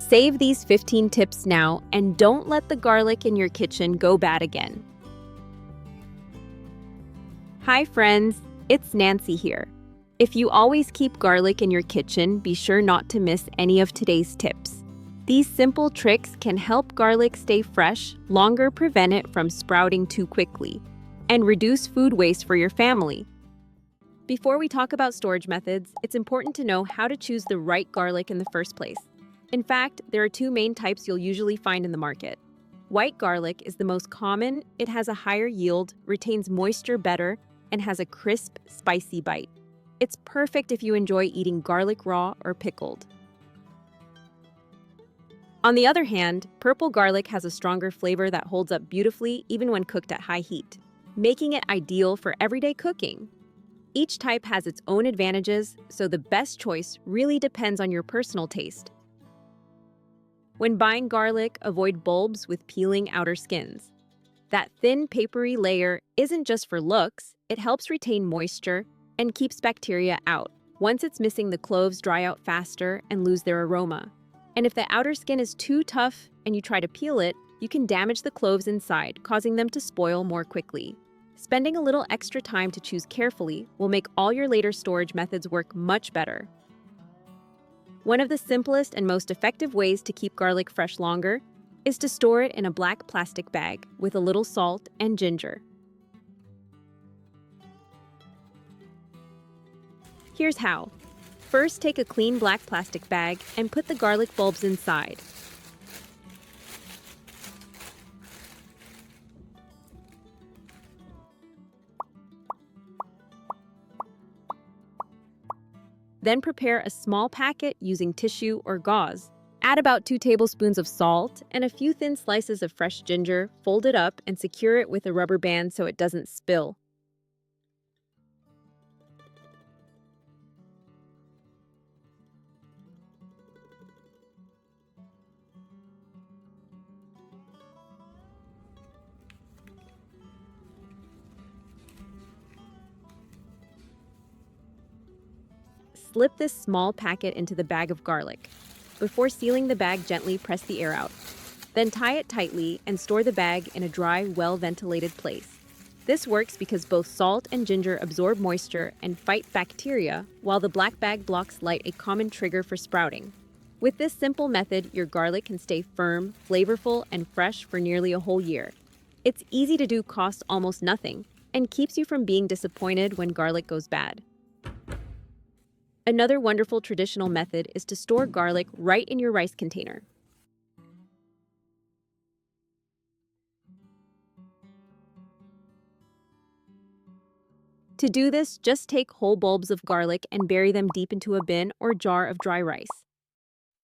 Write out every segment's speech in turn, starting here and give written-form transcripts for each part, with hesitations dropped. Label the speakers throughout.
Speaker 1: Save these 15 tips now and don't let the garlic in your kitchen go bad again. Hi friends, it's Nancy here. If you always keep garlic in your kitchen, be sure not to miss any of today's tips. These simple tricks can help garlic stay fresh, longer, prevent it from sprouting too quickly, and reduce food waste for your family. Before we talk about storage methods, it's important to know how to choose the right garlic in the first place. In fact, there are two main types you'll usually find in the market. White garlic is the most common. It has a higher yield, retains moisture better, and has a crisp, spicy bite. It's perfect if you enjoy eating garlic raw or pickled. On the other hand, purple garlic has a stronger flavor that holds up beautifully even when cooked at high heat, making it ideal for everyday cooking. Each type has its own advantages, so the best choice really depends on your personal taste. When buying garlic, avoid bulbs with peeling outer skins. That thin, papery layer isn't just for looks, it helps retain moisture and keeps bacteria out. Once it's missing, the cloves dry out faster and lose their aroma. And if the outer skin is too tough and you try to peel it, you can damage the cloves inside, causing them to spoil more quickly. Spending a little extra time to choose carefully will make all your later storage methods work much better. One of the simplest and most effective ways to keep garlic fresh longer is to store it in a black plastic bag with a little salt and ginger. Here's how. First, take a clean black plastic bag and put the garlic bulbs inside. Then prepare a small packet using tissue or gauze. Add about 2 tablespoons of salt and a few thin slices of fresh ginger, fold it up and secure it with a rubber band so it doesn't spill. Slip this small packet into the bag of garlic. Before sealing the bag, gently press the air out. Then tie it tightly and store the bag in a dry, well-ventilated place. This works because both salt and ginger absorb moisture and fight bacteria, while the black bag blocks light, a common trigger for sprouting. With this simple method, your garlic can stay firm, flavorful, and fresh for nearly a whole year. It's easy to do, costs almost nothing, and keeps you from being disappointed when garlic goes bad. Another wonderful traditional method is to store garlic right in your rice container. To do this, just take whole bulbs of garlic and bury them deep into a bin or jar of dry rice.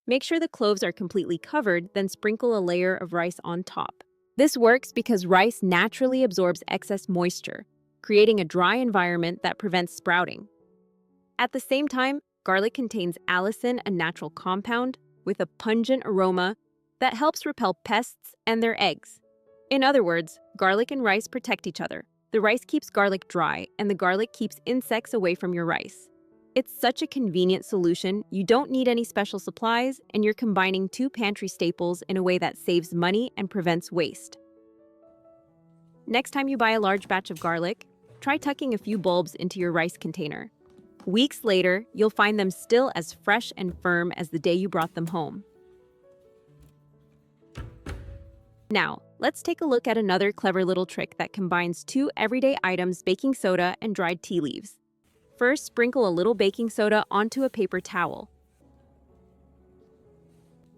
Speaker 1: Make sure the cloves are completely covered, then sprinkle a layer of rice on top. This works because rice naturally absorbs excess moisture, creating a dry environment that prevents sprouting. At the same time, garlic contains allicin, a natural compound with a pungent aroma that helps repel pests and their eggs. In other words, garlic and rice protect each other. The rice keeps garlic dry, and the garlic keeps insects away from your rice. It's such a convenient solution, you don't need any special supplies, and you're combining two pantry staples in a way that saves money and prevents waste. Next time you buy a large batch of garlic, try tucking a few bulbs into your rice container. Weeks later, you'll find them still as fresh and firm as the day you brought them home. Now, let's take a look at another clever little trick that combines two everyday items: baking soda and dried tea leaves. First, sprinkle a little baking soda onto a paper towel.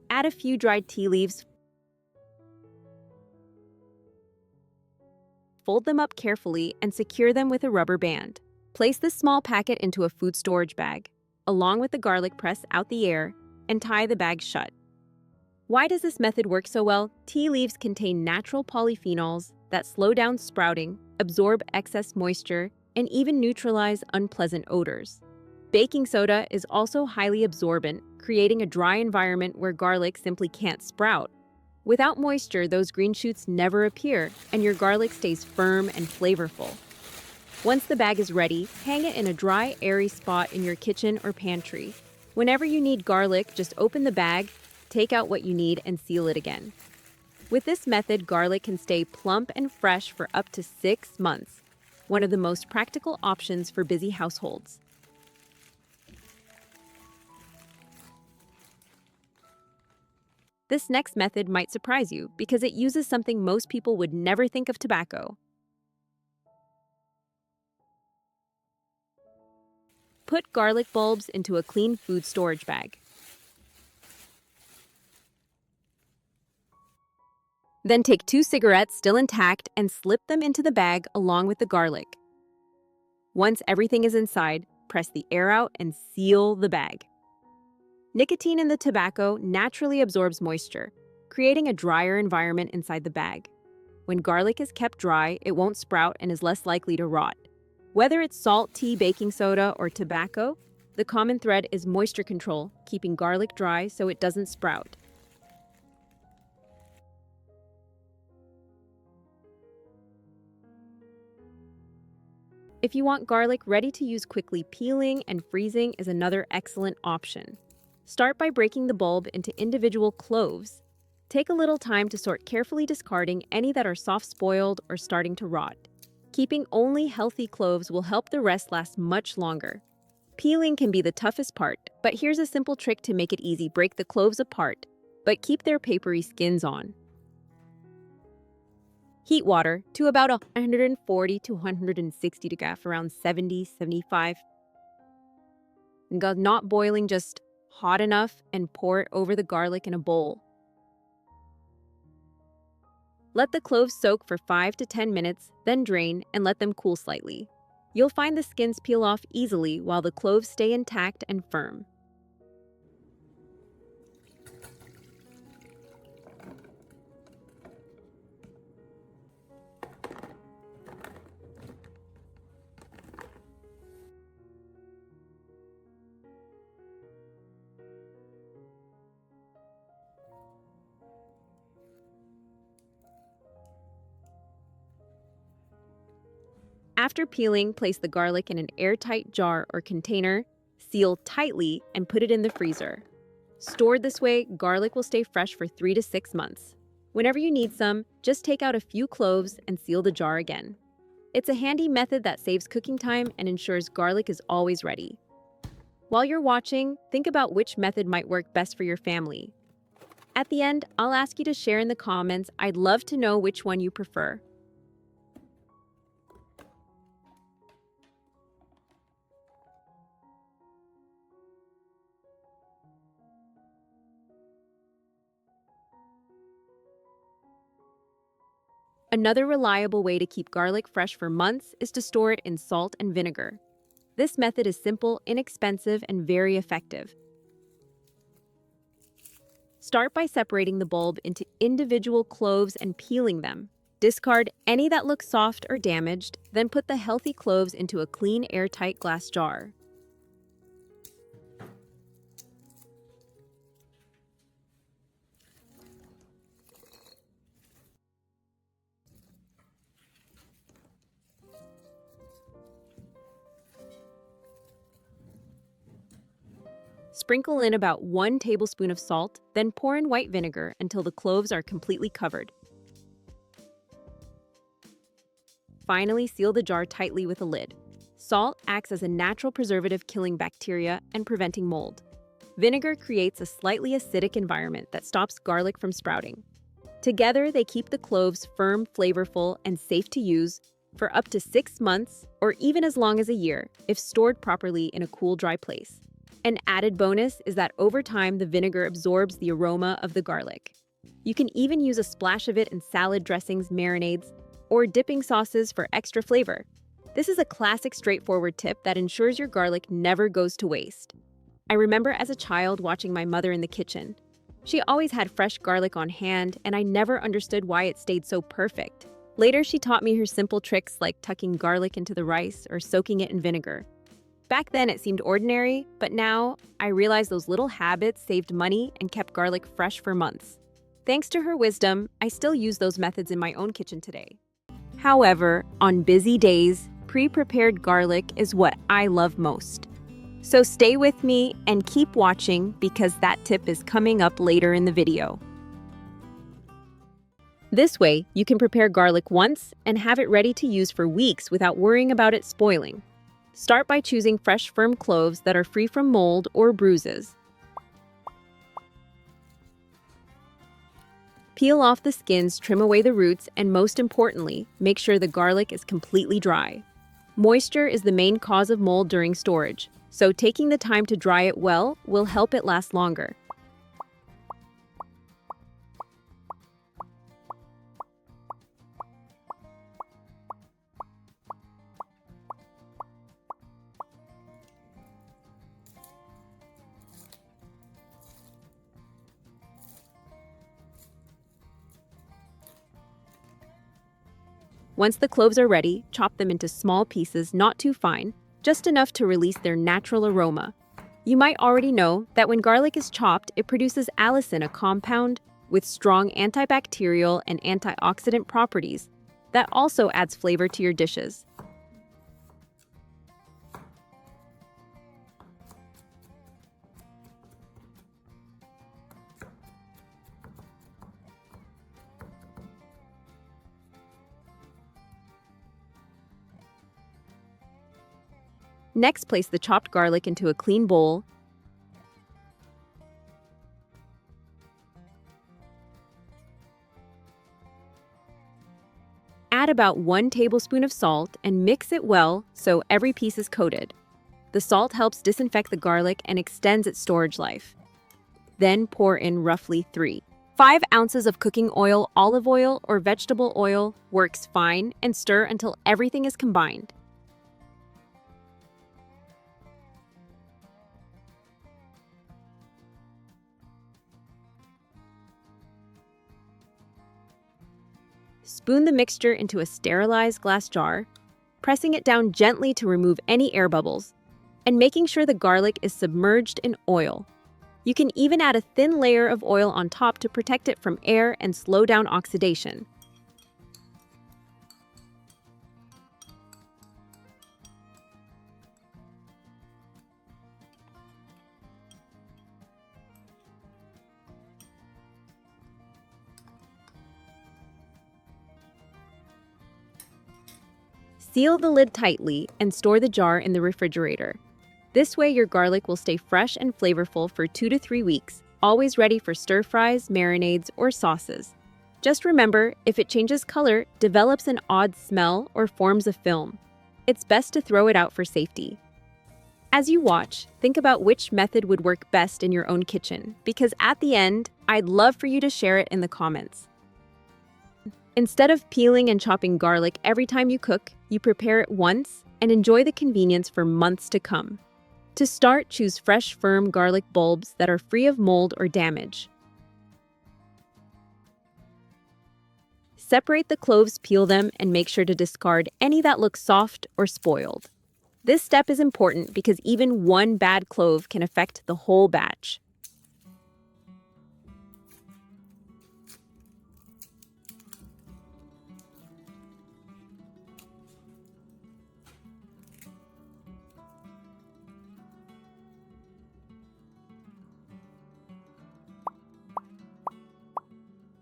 Speaker 1: Add a few dried tea leaves. Fold them up carefully and secure them with a rubber band. Place this small packet into a food storage bag. Along with the garlic, press out the air and tie the bag shut. Why does this method work so well? Tea leaves contain natural polyphenols that slow down sprouting, absorb excess moisture, and even neutralize unpleasant odors. Baking soda is also highly absorbent, creating a dry environment where garlic simply can't sprout. Without moisture, those green shoots never appear, and your garlic stays firm and flavorful. Once the bag is ready, hang it in a dry, airy spot in your kitchen or pantry. Whenever you need garlic, just open the bag, take out what you need and seal it again. With this method, garlic can stay plump and fresh for up to 6 months, one of the most practical options for busy households. This next method might surprise you because it uses something most people would never think of: tobacco. Put garlic bulbs into a clean food storage bag. Then take 2 cigarettes still intact and slip them into the bag along with the garlic. Once everything is inside, press the air out and seal the bag. Nicotine in the tobacco naturally absorbs moisture, creating a drier environment inside the bag. When garlic is kept dry, it won't sprout and is less likely to rot. Whether it's salt, tea, baking soda, or tobacco, the common thread is moisture control, keeping garlic dry so it doesn't sprout. If you want garlic ready to use quickly, peeling and freezing is another excellent option. Start by breaking the bulb into individual cloves. Take a little time to sort, carefully discarding any that are soft-spoiled or starting to rot. Keeping only healthy cloves will help the rest last much longer. Peeling can be the toughest part, but here's a simple trick to make it easy. Break the cloves apart, but keep their papery skins on. Heat water to about 140 to 160 degrees, around 70-75. Not boiling, just hot enough, and pour it over the garlic in a bowl. Let the cloves soak for 5 to 10 minutes, then drain and let them cool slightly. You'll find the skins peel off easily while the cloves stay intact and firm. After peeling, place the garlic in an airtight jar or container, seal tightly, and put it in the freezer. Stored this way, garlic will stay fresh for 3 to 6 months. Whenever you need some, just take out a few cloves and seal the jar again. It's a handy method that saves cooking time and ensures garlic is always ready. While you're watching, think about which method might work best for your family. At the end, I'll ask you to share in the comments. I'd love to know which one you prefer. Another reliable way to keep garlic fresh for months is to store it in salt and vinegar. This method is simple, inexpensive, and very effective. Start by separating the bulb into individual cloves and peeling them. Discard any that look soft or damaged, then put the healthy cloves into a clean, airtight glass jar. Sprinkle in about 1 tablespoon of salt, then pour in white vinegar until the cloves are completely covered. Finally, seal the jar tightly with a lid. Salt acts as a natural preservative, killing bacteria and preventing mold. Vinegar creates a slightly acidic environment that stops garlic from sprouting. Together, they keep the cloves firm, flavorful, and safe to use for up to 6 months or even as long as a year if stored properly in a cool, dry place. An added bonus is that over time, the vinegar absorbs the aroma of the garlic. You can even use a splash of it in salad dressings, marinades, or dipping sauces for extra flavor. This is a classic, straightforward tip that ensures your garlic never goes to waste. I remember as a child watching my mother in the kitchen. She always had fresh garlic on hand, and I never understood why it stayed so perfect. Later, she taught me her simple tricks like tucking garlic into the rice or soaking it in vinegar. Back then, it seemed ordinary, but now I realize those little habits saved money and kept garlic fresh for months. Thanks to her wisdom, I still use those methods in my own kitchen today. However, on busy days, pre-prepared garlic is what I love most. So stay with me and keep watching because that tip is coming up later in the video. This way, you can prepare garlic once and have it ready to use for weeks without worrying about it spoiling. Start by choosing fresh, firm cloves that are free from mold or bruises. Peel off the skins, trim away the roots, and most importantly, make sure the garlic is completely dry. Moisture is the main cause of mold during storage, so taking the time to dry it well will help it last longer. Once the cloves are ready, chop them into small pieces, not too fine, just enough to release their natural aroma. You might already know that when garlic is chopped, it produces allicin, a compound with strong antibacterial and antioxidant properties that also adds flavor to your dishes. Next, place the chopped garlic into a clean bowl. Add about 1 tablespoon of salt and mix it well so every piece is coated. The salt helps disinfect the garlic and extends its storage life. Then pour in roughly 5 ounces of cooking oil, olive oil, or vegetable oil works fine, and stir until everything is combined. Spoon the mixture into a sterilized glass jar, pressing it down gently to remove any air bubbles, and making sure the garlic is submerged in oil. You can even add a thin layer of oil on top to protect it from air and slow down oxidation. Seal the lid tightly and store the jar in the refrigerator. This way your garlic will stay fresh and flavorful for 2 to 3 weeks, always ready for stir-fries, marinades, or sauces. Just remember, if it changes color, develops an odd smell, or forms a film, it's best to throw it out for safety. As you watch, think about which method would work best in your own kitchen, because at the end, I'd love for you to share it in the comments. Instead of peeling and chopping garlic every time you cook, you prepare it once and enjoy the convenience for months to come. To start, choose fresh, firm garlic bulbs that are free of mold or damage. Separate the cloves, peel them, and make sure to discard any that look soft or spoiled. This step is important because even one bad clove can affect the whole batch.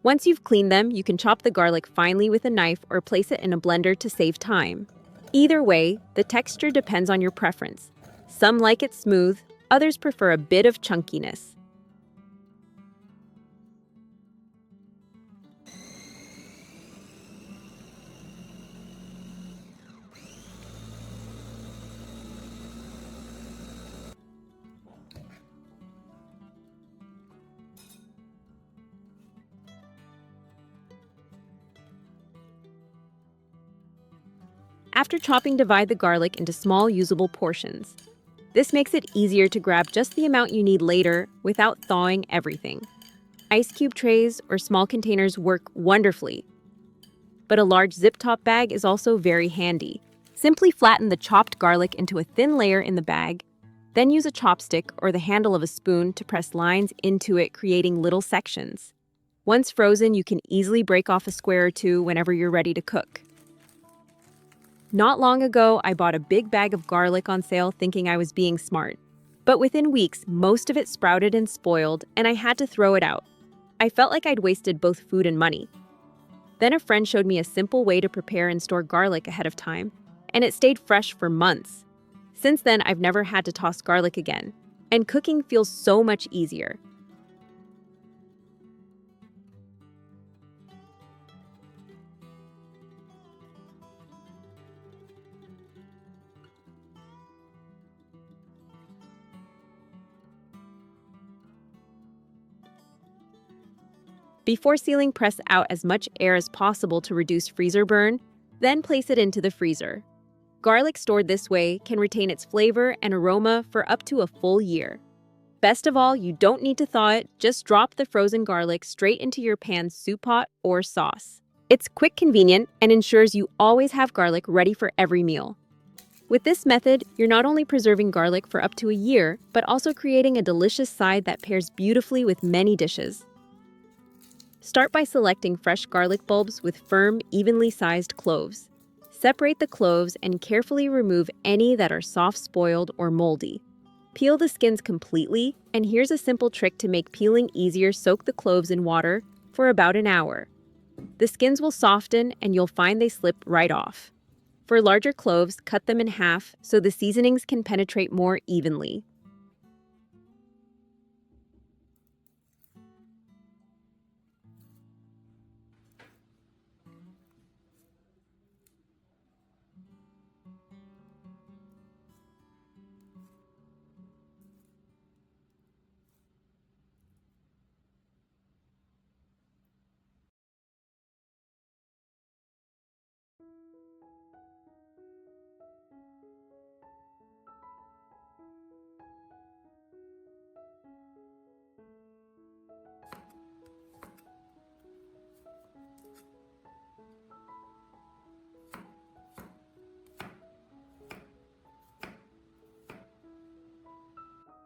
Speaker 1: Once you've cleaned them, you can chop the garlic finely with a knife or place it in a blender to save time. Either way, the texture depends on your preference. Some like it smooth, others prefer a bit of chunkiness. After chopping, divide the garlic into small, usable portions. This makes it easier to grab just the amount you need later without thawing everything. Ice cube trays or small containers work wonderfully, but a large zip-top bag is also very handy. Simply flatten the chopped garlic into a thin layer in the bag, then use a chopstick or the handle of a spoon to press lines into it, creating little sections. Once frozen, you can easily break off a square or two whenever you're ready to cook. Not long ago, I bought a big bag of garlic on sale thinking I was being smart. But within weeks, most of it sprouted and spoiled, and I had to throw it out. I felt like I'd wasted both food and money. Then a friend showed me a simple way to prepare and store garlic ahead of time, and it stayed fresh for months. Since then, I've never had to toss garlic again, and cooking feels so much easier. Before sealing, press out as much air as possible to reduce freezer burn, then place it into the freezer. Garlic stored this way can retain its flavor and aroma for up to a full year. Best of all, you don't need to thaw it, just drop the frozen garlic straight into your pan's soup pot or sauce. It's quick, convenient, and ensures you always have garlic ready for every meal. With this method, you're not only preserving garlic for up to a year, but also creating a delicious side that pairs beautifully with many dishes. Start by selecting fresh garlic bulbs with firm, evenly sized cloves. Separate the cloves and carefully remove any that are soft spoiled or moldy. Peel the skins completely, and here's a simple trick to make peeling easier. Soak the cloves in water for about an hour. The skins will soften and you'll find they slip right off. For larger cloves, cut them in half so the seasonings can penetrate more evenly.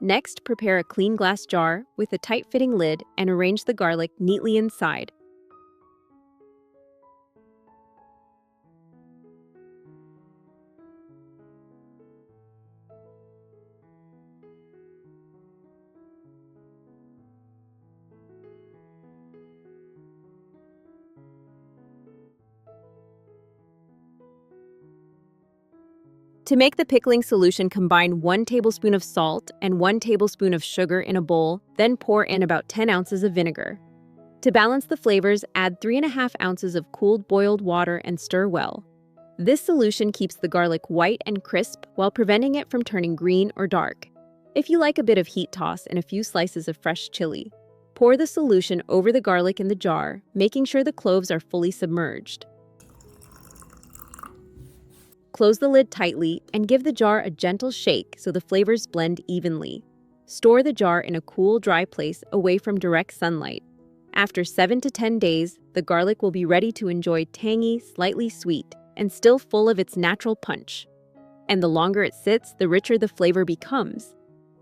Speaker 1: Next, prepare a clean glass jar with a tight-fitting lid and arrange the garlic neatly inside. To make the pickling solution, combine 1 tablespoon of salt and 1 tablespoon of sugar in a bowl, then pour in about 10 ounces of vinegar. To balance the flavors, add 3.5 ounces of cooled boiled water and stir well. This solution keeps the garlic white and crisp while preventing it from turning green or dark. If you like a bit of heat, toss in a few slices of fresh chili. Pour the solution over the garlic in the jar, making sure the cloves are fully submerged. Close the lid tightly and give the jar a gentle shake so the flavors blend evenly. Store the jar in a cool, dry place away from direct sunlight. After 7 to 10 days, the garlic will be ready to enjoy, tangy, slightly sweet, and still full of its natural punch. And the longer it sits, the richer the flavor becomes.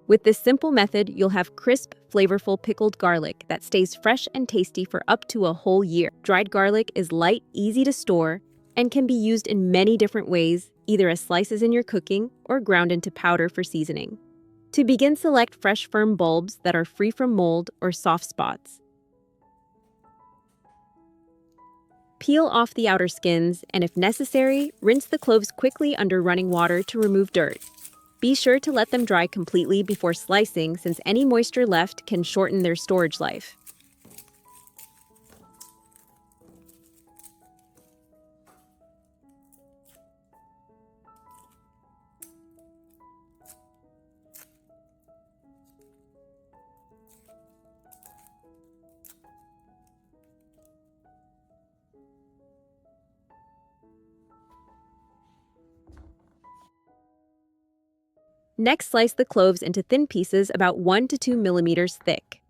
Speaker 1: With this simple method, you'll have crisp, flavorful pickled garlic that stays fresh and tasty for up to a whole year. Dried garlic is light, easy to store, and can be used in many different ways, either as slices in your cooking or ground into powder for seasoning. To begin, select fresh, firm bulbs that are free from mold or soft spots. Peel off the outer skins, and if necessary, rinse the cloves quickly under running water to remove dirt. Be sure to let them dry completely before slicing, since any moisture left can shorten their storage life. Next, slice the cloves into thin pieces about 1 to 2 millimeters thick.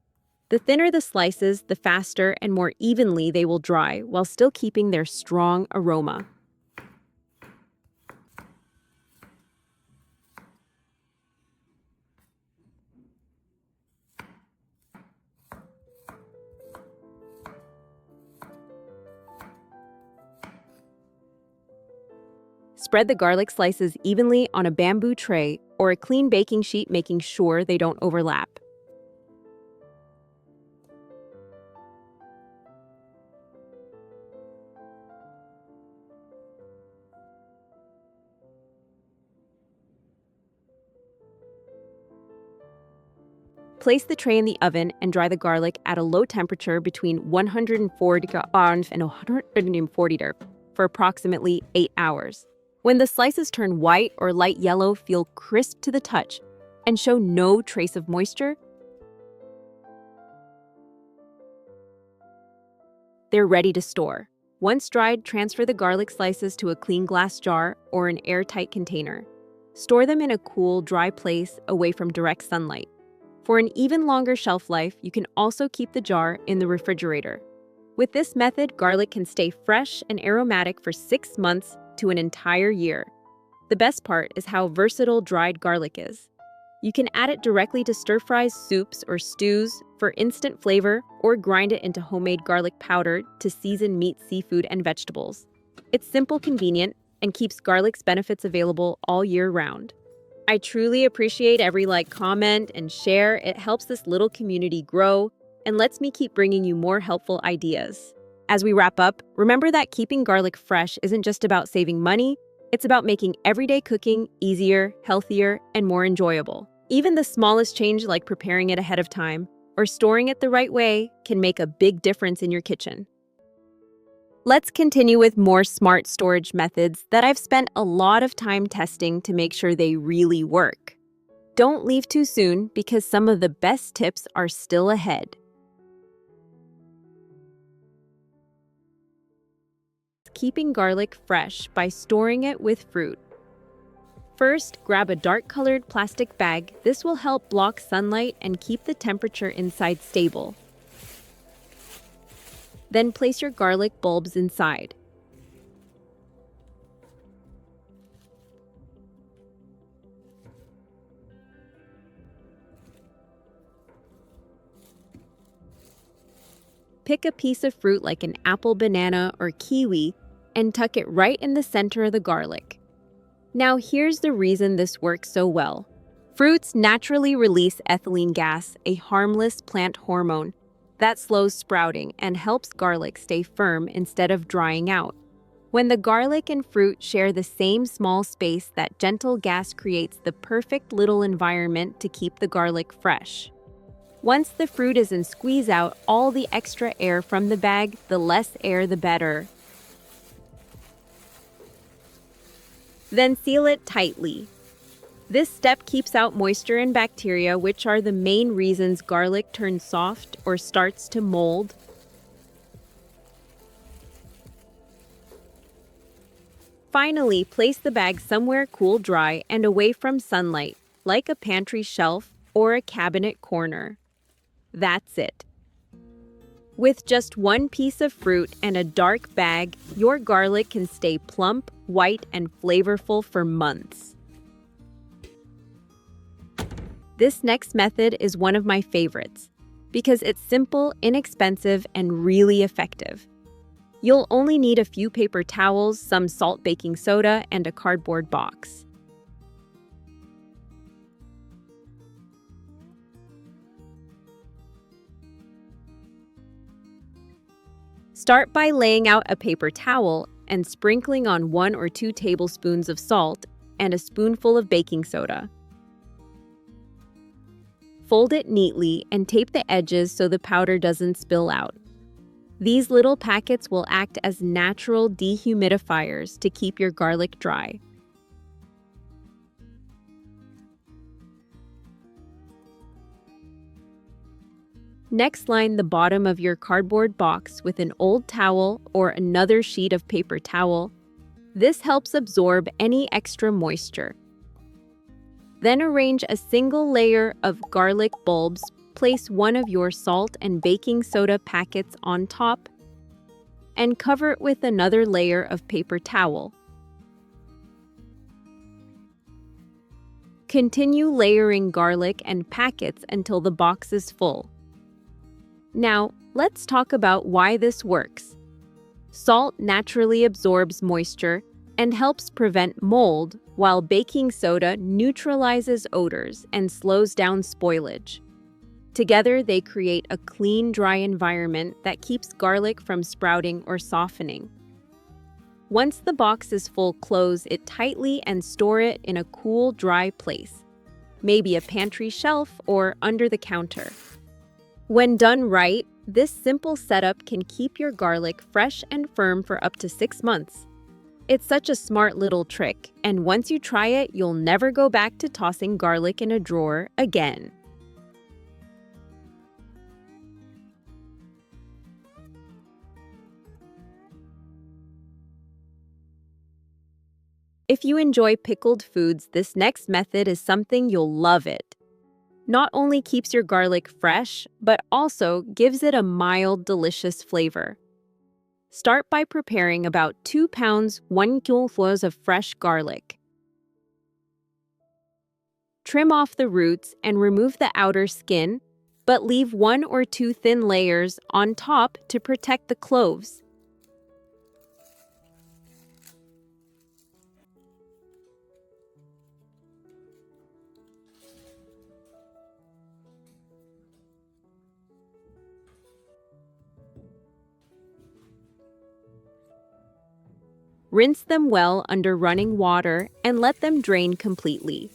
Speaker 1: The thinner the slices, the faster and more evenly they will dry while still keeping their strong aroma. Spread the garlic slices evenly on a bamboo tray or a clean baking sheet, making sure they don't overlap. Place the tray in the oven and dry the garlic at a low temperature between 140 and 140 for approximately 8 hours. When the slices turn white or light yellow, feel crisp to the touch, and show no trace of moisture, they're ready to store. Once dried, transfer the garlic slices to a clean glass jar or an airtight container. Store them in a cool, dry place away from direct sunlight. For an even longer shelf life, you can also keep the jar in the refrigerator. With this method, garlic can stay fresh and aromatic for 6 months to an entire year. The best part is how versatile dried garlic is. You can add it directly to stir-fries, soups, or stews for instant flavor, or grind it into homemade garlic powder to season meat, seafood, and vegetables. It's simple, convenient, and keeps garlic's benefits available all year round. I truly appreciate every like, comment, and share. It helps this little community grow and lets me keep bringing you more helpful ideas. As we wrap up, remember that keeping garlic fresh isn't just about saving money, it's about making everyday cooking easier, healthier, and more enjoyable. Even the smallest change, like preparing it ahead of time or storing it the right way, can make a big difference in your kitchen. Let's continue with more smart storage methods that I've spent a lot of time testing to make sure they really work. Don't leave too soon, because some of the best tips are still ahead. Keeping garlic fresh by storing it with fruit. First, grab a dark-colored plastic bag. This will help block sunlight and keep the temperature inside stable. Then place your garlic bulbs inside. Pick a piece of fruit like an apple, banana, or kiwi and tuck it right in the center of the garlic. Now here's the reason this works so well. Fruits naturally release ethylene gas, a harmless plant hormone that slows sprouting and helps garlic stay firm instead of drying out. When the garlic and fruit share the same small space, that gentle gas creates the perfect little environment to keep the garlic fresh. Once the fruit is in, squeeze out all the extra air from the bag. The less air, the better. Then seal it tightly. This step keeps out moisture and bacteria, which are the main reasons garlic turns soft or starts to mold. Finally, place the bag somewhere cool, dry, and away from sunlight, like a pantry shelf or a cabinet corner. That's it. With just one piece of fruit and a dark bag, your garlic can stay plump, white, and flavorful for months. This next method is one of my favorites because it's simple, inexpensive, and really effective. You'll only need a few paper towels, some salt, baking soda, and a cardboard box. Start by laying out a paper towel and sprinkling on 1 or 2 tablespoons of salt and a spoonful of baking soda. Fold it neatly and tape the edges so the powder doesn't spill out. These little packets will act as natural dehumidifiers to keep your garlic dry. Next, line the bottom of your cardboard box with an old towel or another sheet of paper towel. This helps absorb any extra moisture. Then arrange a single layer of garlic bulbs. Place one of your salt and baking soda packets on top and cover it with another layer of paper towel. Continue layering garlic and packets until the box is full. Now, let's talk about why this works. Salt naturally absorbs moisture, and helps prevent mold, while baking soda neutralizes odors and slows down spoilage. Together, they create a clean, dry environment that keeps garlic from sprouting or softening. Once the box is full, close it tightly and store it in a cool, dry place, maybe a pantry shelf or under the counter. When done right, this simple setup can keep your garlic fresh and firm for up to 6 months. It's such a smart little trick, and once you try it, you'll never go back to tossing garlic in a drawer again. If you enjoy pickled foods, this next method is something you'll love it. Not only keeps your garlic fresh, but also gives it a mild, delicious flavor. Start by preparing about 2 pounds, 1 kilograms of fresh garlic. Trim off the roots and remove the outer skin, but leave 1 or 2 thin layers on top to protect the cloves. Rinse them well under running water and let them drain completely.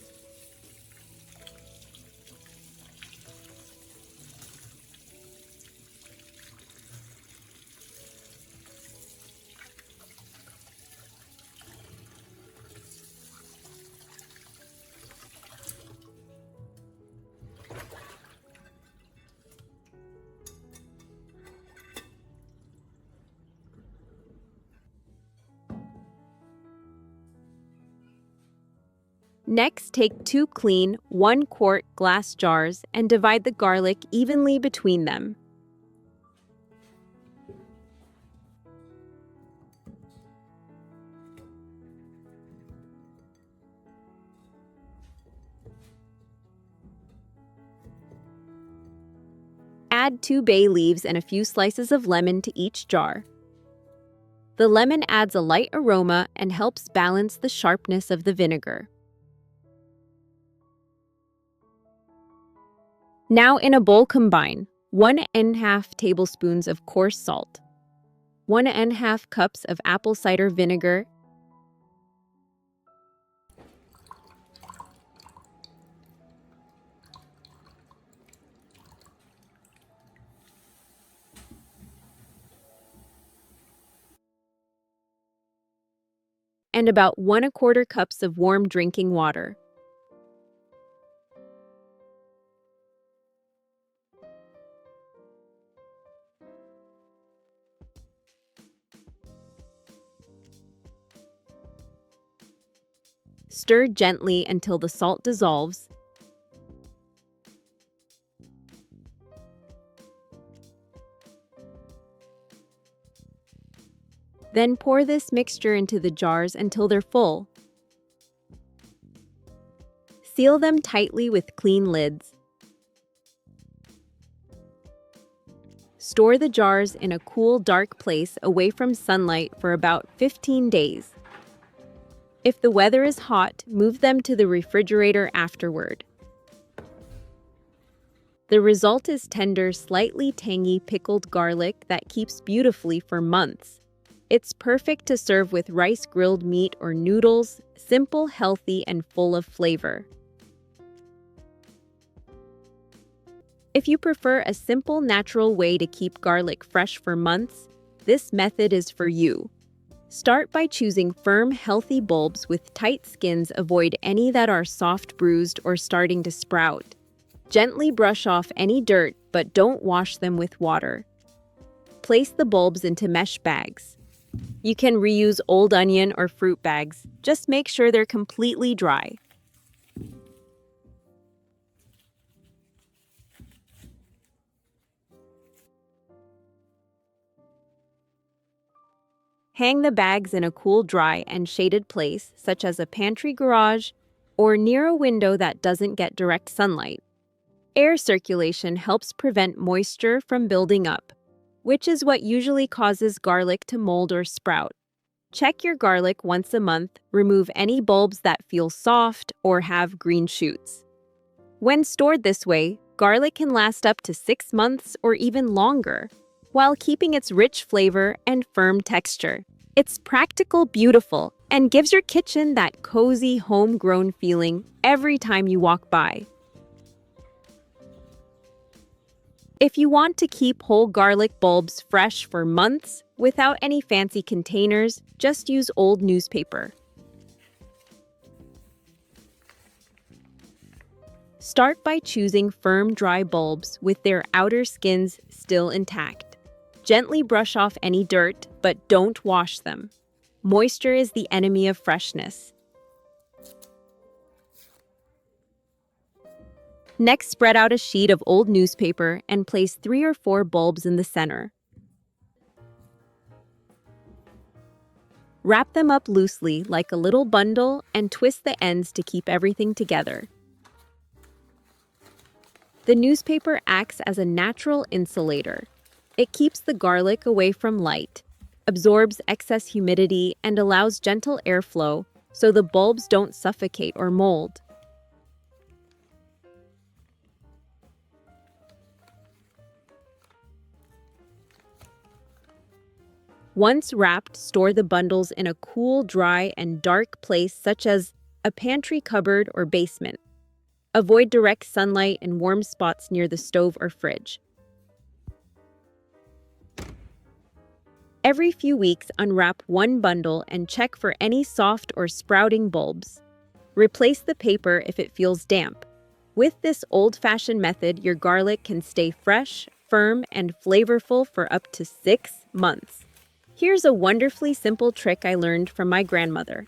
Speaker 1: Next, take 2 clean, 1-quart glass jars and divide the garlic evenly between them. Add 2 bay leaves and a few slices of lemon to each jar. The lemon adds a light aroma and helps balance the sharpness of the vinegar. Now in a bowl, combine 1½ tablespoons of coarse salt, 1½ cups of apple cider vinegar, and about 1¼ cups of warm drinking water. Stir gently until the salt dissolves. Then pour this mixture into the jars until they're full. Seal them tightly with clean lids. Store the jars in a cool, dark place away from sunlight for about 15 days. If the weather is hot, move them to the refrigerator afterward. The result is tender, slightly tangy pickled garlic that keeps beautifully for months. It's perfect to serve with rice, grilled meat, or noodles, simple, healthy, and full of flavor. If you prefer a simple, natural way to keep garlic fresh for months, this method is for you. Start by choosing firm, healthy bulbs with tight skins. Avoid any that are soft, bruised, or starting to sprout. Gently brush off any dirt, but don't wash them with water. Place the bulbs into mesh bags. You can reuse old onion or fruit bags. Just make sure they're completely dry. Hang the bags in a cool, dry, and shaded place, such as a pantry, garage, or near a window that doesn't get direct sunlight. Air circulation helps prevent moisture from building up, which is what usually causes garlic to mold or sprout. Check your garlic once a month, remove any bulbs that feel soft or have green shoots. When stored this way, garlic can last up to 6 months or even longer, while keeping its rich flavor and firm texture. It's practical, beautiful, and gives your kitchen that cozy, homegrown feeling every time you walk by. If you want to keep whole garlic bulbs fresh for months without any fancy containers, just use old newspaper. Start by choosing firm, dry bulbs with their outer skins still intact. Gently brush off any dirt, but don't wash them. Moisture is the enemy of freshness. Next, spread out a sheet of old newspaper and place 3 or 4 bulbs in the center. Wrap them up loosely like a little bundle and twist the ends to keep everything together. The newspaper acts as a natural insulator. It keeps the garlic away from light, absorbs excess humidity, and allows gentle airflow so the bulbs don't suffocate or mold. Once wrapped, store the bundles in a cool, dry, and dark place such as a pantry cupboard or basement. Avoid direct sunlight and warm spots near the stove or fridge. Every few weeks, unwrap one bundle and check for any soft or sprouting bulbs. Replace the paper if it feels damp. With this old-fashioned method, your garlic can stay fresh, firm, and flavorful for up to 6 months. Here's a wonderfully simple trick I learned from my grandmother.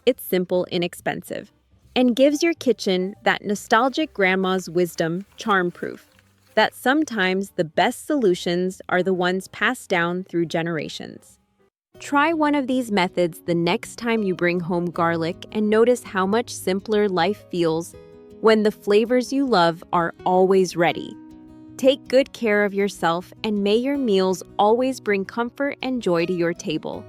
Speaker 1: It's simple, inexpensive, and gives your kitchen that nostalgic grandma's wisdom, charm-proof, that sometimes the best solutions are the ones passed down through generations. Try one of these methods the next time you bring home garlic and notice how much simpler life feels when the flavors you love are always ready. Take good care of yourself, and may your meals always bring comfort and joy to your table.